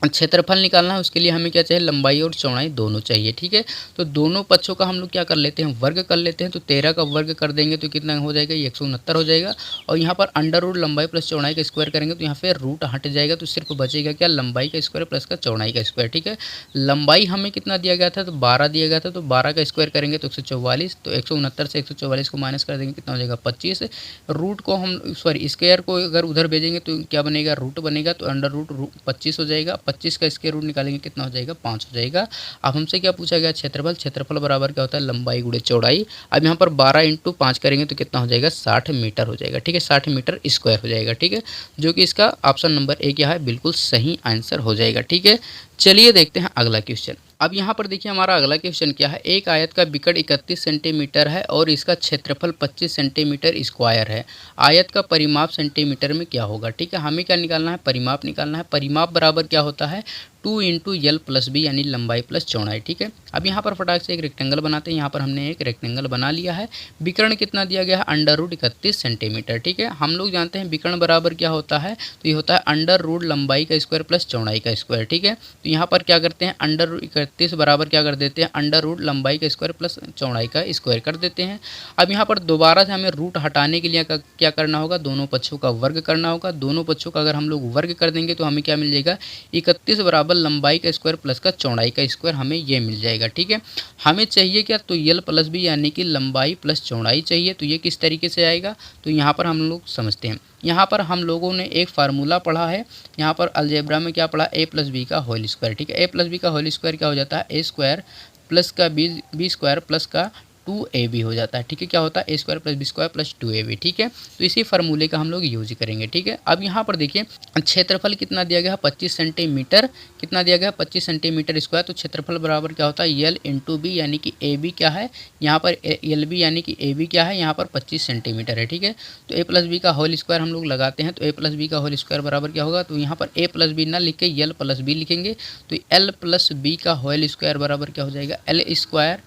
क्षेत्रफल निकालना है, उसके लिए हमें क्या चाहिए, लंबाई और चौड़ाई दोनों चाहिए। ठीक है, तो दोनों पक्षों का हम लोग क्या कर लेते हैं, वर्ग कर लेते हैं। तो 13 का वर्ग कर देंगे तो कितना हो जाएगा, 169 हो जाएगा, और यहाँ पर अंडर रूट लंबाई प्लस चौड़ाई का स्क्वायर करेंगे तो यहाँ पे रूट हट जाएगा, तो सिर्फ बचेगा क्या, लंबाई का स्क्वायर प्लस का चौड़ाई का स्क्वायर। ठीक है, लंबाई हमें कितना दिया गया था, तो 12 दिया गया था, तो 12 का स्क्वायर करेंगे तो 144, तो 169 से 144 को माइनस कर देंगे कितना हो जाएगा 25। रूट को हम स्क्वायर को अगर उधर भेजेंगे तो क्या बनेगा, रूट बनेगा, तो अंडर रूट 25 हो जाएगा। 25 का स्क्वायर रूट निकालेंगे कितना हो जाएगा, 5 हो जाएगा। अब हमसे क्या पूछा गया, क्षेत्रफल। क्षेत्रफल बराबर क्या होता है, लंबाई गुणे चौड़ाई। अब यहाँ पर 12 × 5 करेंगे तो कितना हो जाएगा, 60 मीटर हो जाएगा। ठीक है, 60 मीटर स्क्वायर हो जाएगा। ठीक है, जो कि इसका ऑप्शन नंबर ए क्या है, बिल्कुल सही आंसर हो जाएगा। ठीक है, चलिए देखते हैं अगला क्वेश्चन। अब यहाँ पर देखिए हमारा अगला क्वेश्चन क्या है, एक आयत का विकर्ण 31 सेंटीमीटर है और इसका क्षेत्रफल 25 सेंटीमीटर स्क्वायर है। आयत का परिमाप सेंटीमीटर में क्या होगा। ठीक है, हमें क्या निकालना है, परिमाप निकालना है। परिमाप बराबर क्या होता है, 2 × L + B, यानी लंबाई प्लस चौड़ाई। ठीक है, अब यहाँ पर फटाक से एक रेक्टेंगल बनाते हैं। यहाँ पर हमने एक रेक्टेंगल बना लिया है। विकर्ण कितना दिया गया है, अंडर रूट 31 सेंटीमीटर। ठीक है, हम लोग जानते हैं विकर्ण बराबर क्या होता है, तो ये होता है अंडर रूट लंबाई का स्क्वायर प्लस चौड़ाई का स्क्वायर। ठीक है, तो यहाँ पर क्या करते हैं, अंडर रूट 31 बराबर क्या कर देते हैं, अंडर रूट लंबाई का स्क्वायर प्लस चौड़ाई का स्क्वायर कर देते हैं। अब यहाँ पर दोबारा से हमें रूट हटाने के लिए क्या करना होगा, दोनों पक्षों का वर्ग करना होगा। दोनों पक्षों का अगर हम लोग वर्ग कर देंगे तो हमें क्या मिल जाएगा, 31 बराबर लंबाई का स्क्वायर प्लस का चौड़ाई का स्क्वायर, हमें ये मिल जाएगा। ठीक है, हमें चाहिए क्या, तो L + B, यानी कि लंबाई प्लस चौड़ाई चाहिए। तो ये किस तरीके से आएगा, तो यहाँ पर हम लोग समझते हैं। यहाँ पर हम लोगों ने एक फार्मूला पढ़ा है, यहाँ पर अलजेब्रा में क्या पढ़ा, a + b का होल स्क्वायर। ठीक है, a + b का होल स्क्वायर क्या हो जाता है, a² प्लस का b² प्लस का 2ab हो जाता है। ठीक है, क्या होता है, a² + b² + 2ab। ठीक है, तो इसी फार्मूले का हम लोग यूज करेंगे। ठीक है, अब यहाँ पर देखिए क्षेत्रफल कितना दिया गया है, 25 सेंटीमीटर। कितना दिया गया है, 25 सेंटीमीटर स्क्वायर। तो क्षेत्रफल बराबर क्या होता है, L × B, यानी कि AB क्या है, यहाँ पर LB यानी कि AB क्या है, यहाँ पर 25 सेंटीमीटर है। ठीक है, तो a + b का होल स्क्वायर हम लोग लगाते हैं। तो a + b का होल स्क्वायर बराबर क्या होगा, तो यहाँ पर a + b ना लिख के L + b लिखेंगे। तो L + b का होल स्क्वायर बराबर क्या हो जाएगा, L²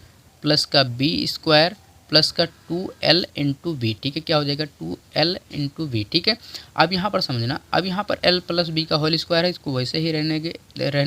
प्लस का b² प्लस का 2L × b। ठीक है, क्या हो जाएगा, 2L × b। ठीक है, अब यहाँ पर समझना, अब यहाँ पर L + b का होल स्क्वायर है, इसको वैसे ही रहने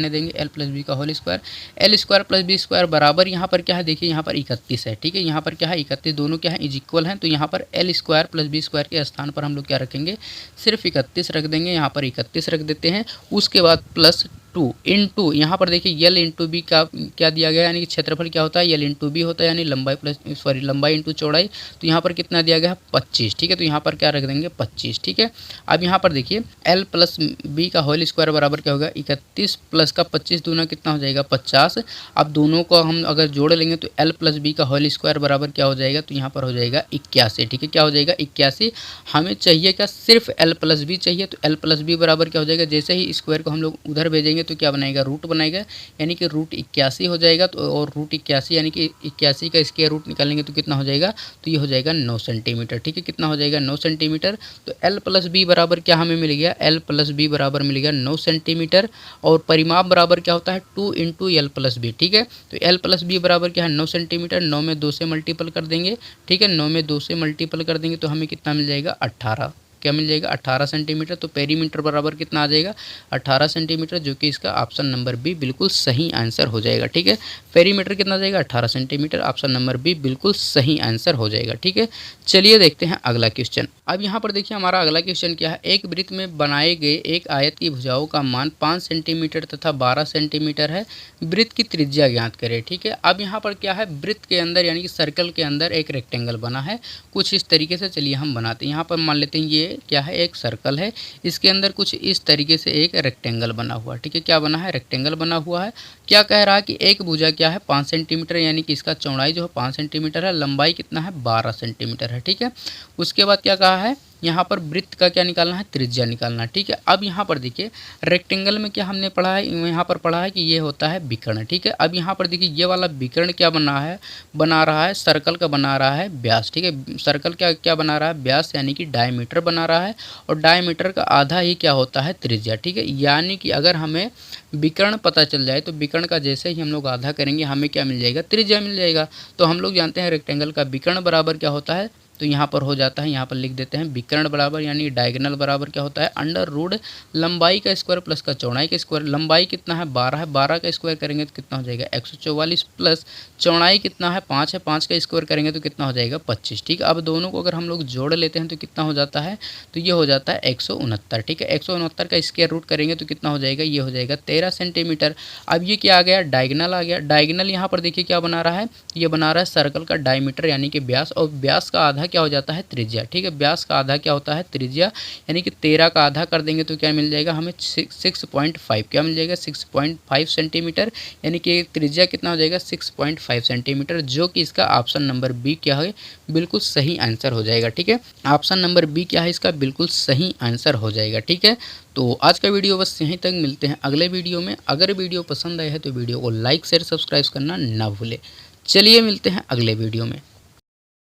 देंगे। L + b का होल स्क्वायर, L² + b² बराबर यहाँ पर क्या है, देखिए यहाँ पर 31 है। ठीक है, यहाँ पर क्या है, 31, दोनों क्या है, इज इक्वल हैं। तो यहाँ पर L² + b² के स्थान पर हम लोग क्या रखेंगे, सिर्फ 31 रख देंगे। यहाँ पर 31 रख देते हैं, उसके बाद प्लस टू इंटू यहाँ पर देखिए यल इंटू बी का क्या दिया गया, यानी कि क्षेत्रफल क्या होता है, यल इंटू बी होता है, यानी लंबाई प्लस लंबाई इंटू चौड़ाई। तो यहाँ पर कितना दिया गया है 25, ठीक है। तो यहाँ पर क्या रख देंगे 25, ठीक है। अब यहाँ पर देखिए एल प्लस बी का होल स्क्वायर बराबर क्या होगा 31 प्लस का 25 दूना कितना हो जाएगा 50। अब दोनों को हम अगर जोड़ लेंगे तो एल प्लस बी का होल स्क्वायर बराबर क्या हो जाएगा, तो यहाँ पर हो जाएगा 81, ठीक है। क्या हो जाएगा 81। हमें चाहिए क्या, सिर्फ एल प्लस बी चाहिए। तो एल प्लस बी बराबर क्या हो जाएगा, जैसे ही स्क्वायर को हम लोग उधर भेजेंगे तो क्या बनाएगा, रूट बनाएगा, यानी कि रूट 81 हो जाएगा। तो और रूट 81 यानी कि 81 का स्क्वायर रूट निकालेंगे तो कितना हो जाएगा, तो ये हो जाएगा 9 सेंटीमीटर, ठीक है। कितना हो जाएगा 9 सेंटीमीटर। तो एल प्लस बी बराबर क्या हमें मिल गया, एल प्लस बी बराबर मिल गया 9 सेंटीमीटर। और परिमाप बराबर क्या होता है 2 इंटू एल प्लस बी, ठीक है। तो एल प्लस बी बराबर क्या है 9 सेंटीमीटर, 9 में 2 से मल्टीपल कर देंगे, ठीक है। 9 में 2 से मल्टीपल कर देंगे तो हमें कितना मिल जाएगा 18, क्या मिल जाएगा 18 सेंटीमीटर। तो पेरीमीटर बराबर कितना आ जाएगा 18 सेंटीमीटर, जो कि इसका ऑप्शन नंबर बी बिल्कुल सही आंसर हो जाएगा, ठीक है। पेरीमीटर कितना आ जाएगा 18 सेंटीमीटर, ऑप्शन नंबर बी बिल्कुल सही आंसर हो जाएगा, ठीक है। चलिए देखते हैं अगला क्वेश्चन। अब यहाँ पर देखिए हमारा अगला क्वेश्चन क्या है, एक वृत्त में बनाए गए एक आयत की भुजाओं का मान 5 सेंटीमीटर तथा 12 सेंटीमीटर है, वृत्त की त्रिज्या ज्ञात करें, ठीक है। अब यहाँ पर क्या है, वृत्त के अंदर यानी कि सर्कल के अंदर एक रेक्टेंगल बना है कुछ इस तरीके से। चलिए हम बनाते हैं। यहाँ पर मान लेते हैं ये क्या है, एक सर्कल है, इसके अंदर कुछ इस तरीके से एक रेक्टेंगल बना हुआ है, ठीक है। क्या बना है, रेक्टेंगल बना हुआ है। क्या कह रहा है कि एक भुजा क्या है 5 सेंटीमीटर, यानी कि इसका चौड़ाई जो है 5 सेंटीमीटर है, लंबाई कितना है 12 सेंटीमीटर है, ठीक है। उसके बाद क्या कहा है, यहाँ पर वृत्त का क्या निकालना है, त्रिज्या निकालना है, ठीक है। अब यहाँ पर देखिए रेक्टेंगल में क्या हमने पढ़ा है, यहाँ पर पढ़ा है कि ये होता है विकर्ण, ठीक है। अब यहाँ पर देखिए ये वाला विकर्ण क्या बना रहा है सर्कल का बना रहा है व्यास, ठीक है। सर्कल क्या क्या बना रहा है, व्यास यानी कि डायमीटर बना रहा है, और डायमीटर का आधा ही क्या होता है त्रिज्या, ठीक है। यानी कि अगर हमें विकर्ण पता चल जाए तो विकर्ण का जैसे ही हम लोग आधा करेंगे हमें क्या मिल जाएगा, त्रिज्या मिल जाएगा। तो हम लोग जानते हैं रेक्टेंगल का विकर्ण बराबर क्या होता है, तो यहाँ पर हो जाता है, यहाँ पर लिख देते हैं विकर्ण बराबर यानी डायगोनल बराबर क्या होता है अंडर रूट लंबाई का स्क्वायर प्लस का चौड़ाई का स्क्वायर। लंबाई कितना है 12 है, 12 का स्क्वायर करेंगे तो कितना हो जाएगा 144 प्लस चौड़ाई कितना है 5 है, 5 का स्क्वायर करेंगे तो कितना हो जाएगा 25, ठीक है। अब दोनों को अगर हम लोग जोड़ लेते हैं तो कितना हो जाता है, तो ये हो जाता है 169, ठीक है। 169 का स्क्वायर रूट करेंगे तो कितना हो जाएगा, ये हो जाएगा 13 सेंटीमीटर। अब ये क्या आ गया, डायगोनल आ गया। डायगोनल यहाँ पर देखिए क्या बना रहा है, ये बना रहा है सर्कल का डायमीटर यानी कि व्यास, और व्यास का आधा क्या हो जाता है त्रिज्या, ठीक है। व्यास का आधा क्या होता है त्रिज्या, यानी कि 13 का आधा कर देंगे तो क्या मिल जाएगा हमें 6.5, क्या मिल जाएगा 6.5 सेंटीमीटर, यानी कि त्रिज्या कितना हो जाएगा 6.5 सेंटीमीटर, जो कि इसका ऑप्शन नंबर बी क्या है बिल्कुल सही आंसर हो जाएगा, ठीक है। ऑप्शन नंबर बी क्या है इसका बिल्कुल सही आंसर हो जाएगा, ठीक है। तो आज का वीडियो बस यहीं तक, मिलते हैं अगले वीडियो में। अगर वीडियो पसंद आए है तो वीडियो को लाइक शेयर सब्सक्राइब करना ना भूले। चलिए मिलते हैं अगले वीडियो में।